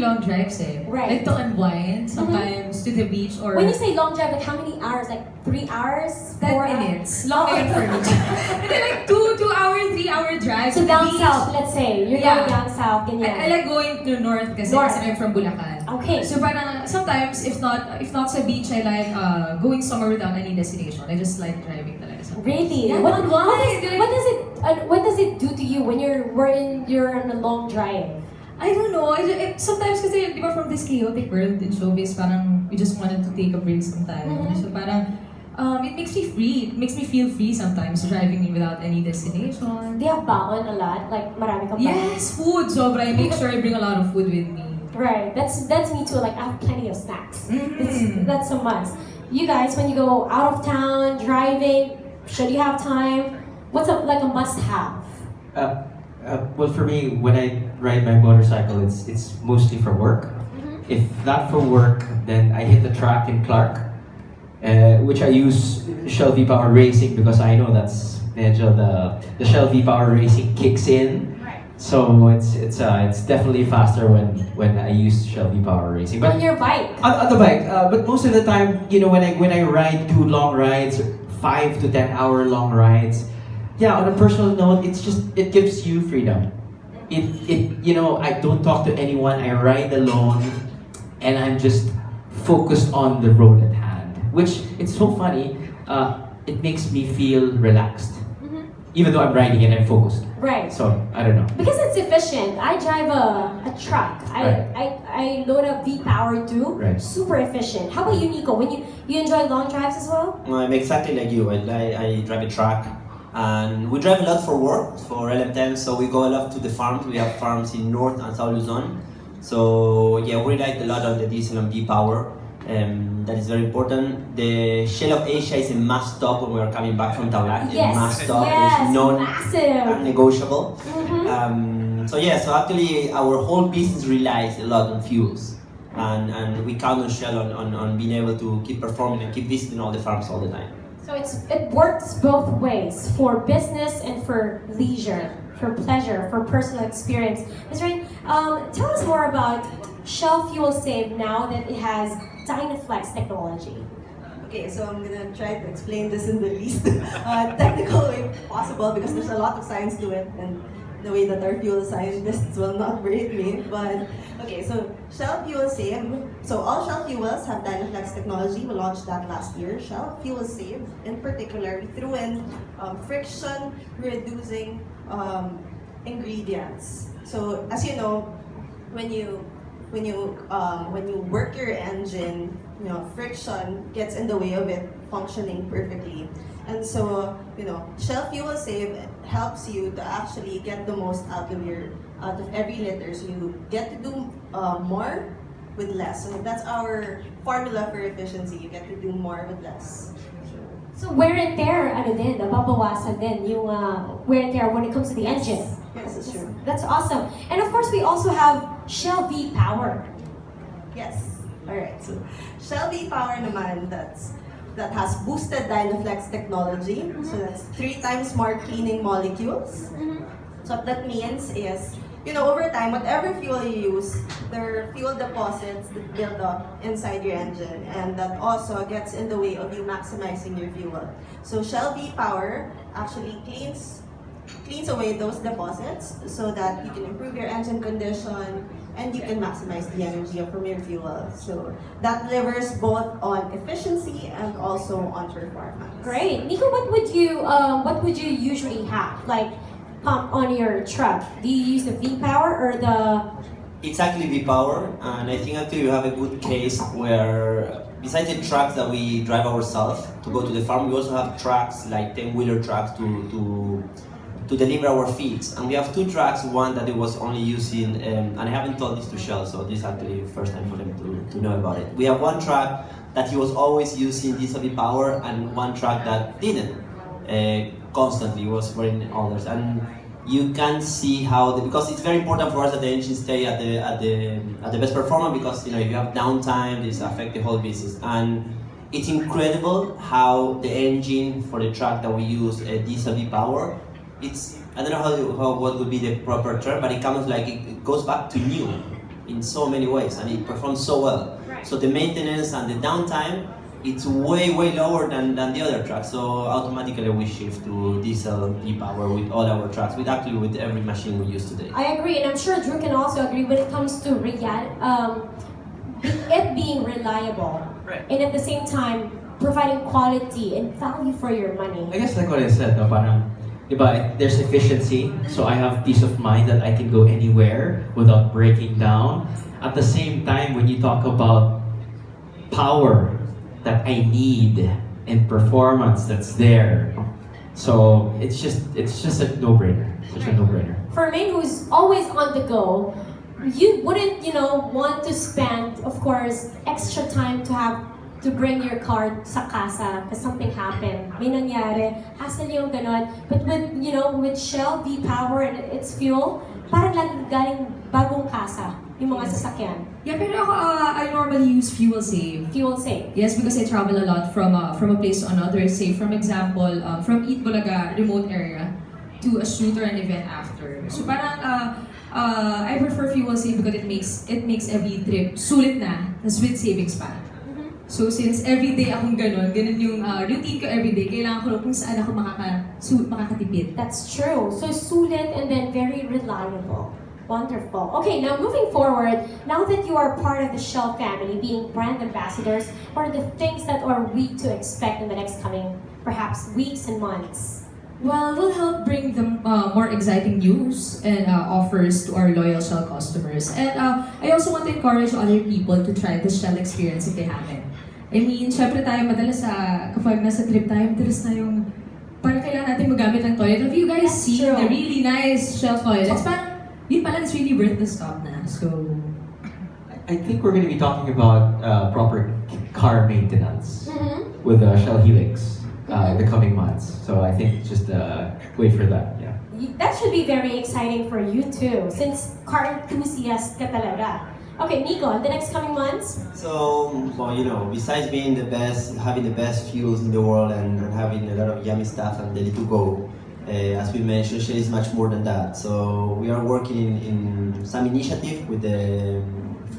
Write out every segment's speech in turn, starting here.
long drives Right. Like to unwind, sometimes to the beach or... When you say long drive, like how many hours? Like 3 hours? 10 4 minutes. Long enough for me. And then like 2-hour, 3-hour drives So to the down beach. south, let's say. You're Yeah. going down south, ganyan. I like going to north kasi North. I'm from Bulacan. Okay. So parang sometimes, if not sa beach, I like going somewhere without any destination. I just like driving talaga sa beach. Really? Yeah, What what does it do to you when you're on a long drive? I don't know. Sometimes kasi, di ba, from this chaotic world in showbiz, parang we just wanted to take a break sometimes. Mhm. So parang, it makes me free. It makes me feel free sometimes driving without any destination. Do you have baon a lot? Like marami kang baon? Yes, food. Sobra. I make sure I bring a lot of food with me. Right. That's me too. Like I have plenty of snacks. Mhm. That's a must. You guys, when you go out of town driving, should you have time? What's a must-have? Well, for me, when I ride my motorcycle, it's mostly for work. If not for work, then I hit the track in Clark, which I use Shell V Power Racing because I know that's medyo the Shell V Power Racing kicks in. Right. So it's definitely faster when I use Shell V Power Racing. On your bike. On the bike, but most of the time, when I ride 2 long rides, 5 to 10 hour long rides. Yeah, on a personal note, it gives you freedom. I don't talk to anyone. I ride alone, and I'm just focused on the road at hand. Which it's so funny. It makes me feel relaxed, even though I'm riding and I'm focused. Right. So I don't know. Because it's efficient. I drive a truck. I load up V-Power too. Right. Super efficient. How about you, Nico? When you enjoy long drives as well? I'm exactly like you. I drive a truck, and we drive a lot for work, for LM10. So we go a lot to the farms. We have farms in North and South Luzon. So yeah, we rely a lot on the diesel and V-Power. That is very important. The Shell of Asia is a must stop when we are coming back from Taulat. Yes. A must stop. Yes. It's Massive. non-negotiable. So actually our whole business relies a lot on fuels. And we count on Shell on being able to keep performing and keep visiting all the farms all the time. So it works both ways, for business and for leisure, for pleasure, for personal experience. Ms. Rain, tell us more about Shell Fuel Save now that it has Dynaflex technology. Okay, so I'm gonna try to explain this in the least technical way possible because there's a lot of science to it and the way that our fuel scientists will not rate me. But okay, so Shell Fuel Save. So all Shell fuels have Dynaflex technology. We launched that last year. Shell Fuel Save, in particular, we threw in friction reducing ingredients. So as you know, when you work your engine, friction gets in the way of it functioning perfectly. And so, Shell Fuel Save helps you to actually get the most out of every liter. So you get to do more with less. So that's our formula for efficiency. You get to do more with less. So wear and tear, nababawasan din yung wear and tear when it comes to the engine. Yes, that's true. That's awesome. And of course, we also have Shell V-Power. Yes. All right. So Shell V-Power naman, that has boosted Dynaflex technology. So that's 3 times more cleaning molecules. So what that means is, over time, whatever fuel you use, there are fuel deposits that build up inside your engine, and that also gets in the way of you maximizing your fuel. So Shell V-Power actually cleans away those deposits so that you can improve your engine condition and you can maximize the energy from your fuel. So that delivers both on efficiency and also on performance. Great, Nico. What would you usually have, like, pump on your truck? Do you use the V-Power or the? It's actually V-Power, and I think actually you have a good case where besides the trucks that we drive ourselves to go to the farm, we also have trucks like 10-wheeler trucks to deliver our feeds. And we have 2 trucks, one that it was only using, and I haven't told this to Shell, so this is actually the first time for them to know about it. We have one truck that he was always using diesel V-Power, and one truck that didn't constantly, was running others. And you can see how, because it's very important for us that the engine stay at the best performance, because if you have downtime, this affects the whole business. And it's incredible how the engine for the truck that we use, diesel V-Power, I don't know what would be the proper term, but it comes like it goes back to new. in so many ways, and it performs so well. Right. So the maintenance and the downtime, it's way lower than the other trucks. So automatically we shift to diesel e-power with all our trucks, with every machine we use today. I agree, and I'm sure Drew can also agree when it comes to it being reliable, Right. and at the same time providing quality and value for your money. I guess like what I said, no, parang, diba, there's efficiency, so I have peace of mind that I can go anywhere without breaking down. At the same time, when you talk about power that I need and performance that's there, so it's just a no-brainer. Such a no-brainer. For Maine, who's always on the go, you wouldn't, want to spend, of course, extra time to bring your car sa casa because something happened. May nangyari, hassle yung ganon. But with Shell V-Power and its fuel, parang laging galing bagong casa yung mga sasakyan. Yeah, pero ako, I normally use fuel save. Fuel safe. Yes, because I travel a lot from a place to another. Say, from example, from Eat Bulaga remote area to a shoot or an event after. So parang I prefer fuel save because it makes every trip sulit na, tas with savings pa. So since everyday akong ganun yung routine ko everyday, kailangan ko kung saan ako makakatipid. That's true. So sulit and then very reliable. Wonderful. Okay, now moving forward, now that you are part of the Shell family, being brand ambassadors, what are the things that are we to expect in the next coming, perhaps, weeks and months? Well, we'll help bring them more exciting news and offers to our loyal Shell customers. And I also want to encourage other people to try the Shell experience if they haven't. I mean, syempre tayo madalas kapag nasa trip tayo, madalas tayong parang kailangan natin magamit ng toilet. Have you guys That's seen true. the really nice Shell toilets? Parang, yun pala, it's really worth the stop na. So, I think we're going to be talking about proper car maintenance Mm-hmm. with Shell Helix in the coming months. So I think just wait for that. Yeah. That should be very exciting for you too, since car enthusiast ka talaga. Okay, Nico, in the next coming months? So, well, besides being the best, having the best fuels in the world and having a lot of yummy stuff and ready to go, as we mentioned, Shell is much more than that. So we are working in some initiative with the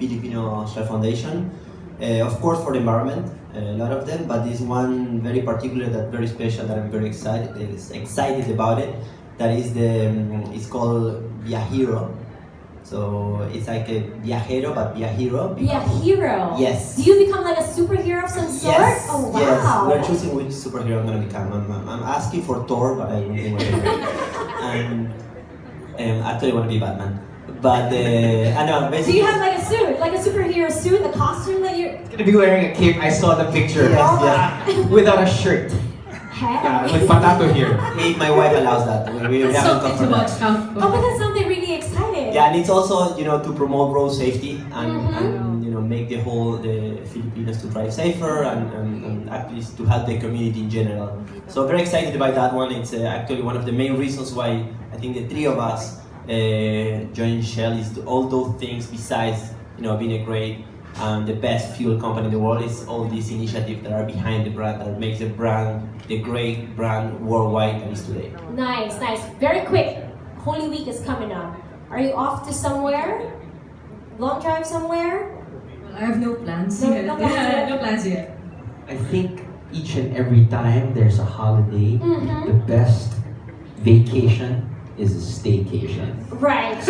Filipino Shell Foundation, of course for the environment, a lot of them, but this one very particular, that very special, that I'm very excited about it. That is it's called Viajero. So it's like a viajero, but viajero. Be a hero. Yes. Do you become like a superhero of some sort? Yes. Oh wow. Yes. We're choosing which superhero I'm gonna become. I'm asking for Thor, but I don't think we're gonna. And actually, I want to be Batman. But I know Do basically. you have like a suit, like a superhero suit, a costume that you're? Gonna be wearing a cape. I saw the picture. Yes, yes. Without a shirt. Hey. With patato here. If my wife allows that, we haven't something come for to watch that. out for. Oh, but that's something really exciting. Yeah, and it's also to promote road safety and, Mhm. and make the Filipinos to drive safer and at least to help the community in general. So very excited about that one. It's actually one of the main reasons why I think the three of us joined Shell is all those things besides being a great the best fuel company in the world. Is all these initiatives that are behind the brand that makes the brand the great brand worldwide that is today. Nice, nice. Very quick. Holy Week is coming up. Are you off to somewhere? Long drive somewhere? Well, I have no plans No- yet. no plans yet? No plans yet. I think each and every time there's a holiday, Mhm. the best vacation is a staycation. Right.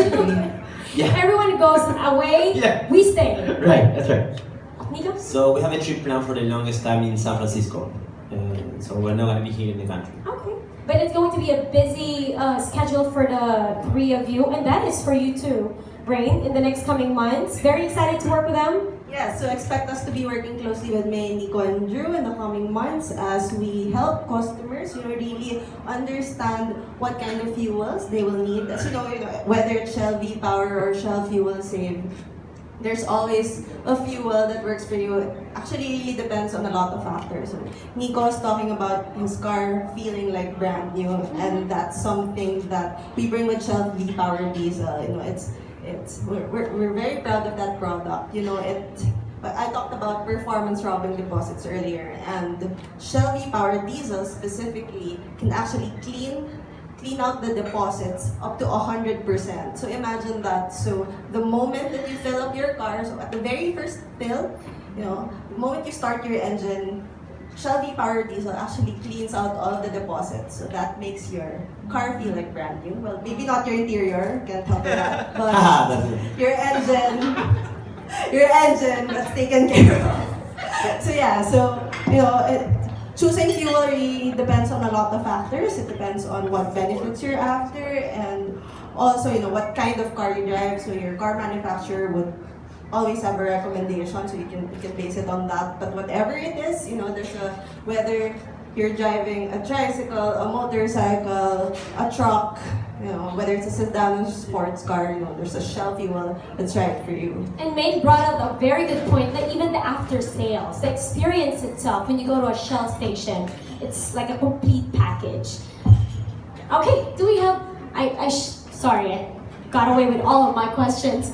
Yeah. Everyone goes away, Yeah. we stay. Right, that's right. Nico? So we have a trip planned for the longest time in San Francisco. So we're not gonna be here in the country. Okay. But it's going to be a busy schedule for the three of you, and that is for you too, Brain, in the next coming months. Very excited to work with them. Yeah, so expect us to be working closely with Maine, Nico, and Drew in the coming months as we help customers, really understand what kind of fuels they will need. As whether it's Shell V-Power or Shell Fuel Save, there's always a fuel that works for you. Actually, it really depends on a lot of factors. Nico was talking about his car feeling like brand new, and that's something that we bring with Shell V-Power Diesel. We're very proud of that product. I talked about performance robbing deposits earlier, and Shell V-Power Diesel specifically can actually clean clean out the deposits up to 100%. So imagine that. So the moment that you fill up your car, so at the very first fill, the moment you start your engine, Shell V-Power Diesel actually cleans out all of the deposits. So that makes your car feel like brand new. Well, maybe not your interior, can't help that, but your engine, that's taken care of. So yeah, choosing fuel really depends on a lot of factors. It depends on what benefits you're after, and also what kind of car you drive. So your car manufacturer would always have a recommendation, so you can base it on that. But whatever it is, whether you're driving a tricycle, a motorcycle, a truck, whether it's a sedan or sports car, there's a Shell fuel that's right for you. And Maine brought up a very good point that even the after sales, the experience itself when you go to a Shell station, it's like a complete package. Okay, do we have? Sorry, I got away with all of my questions.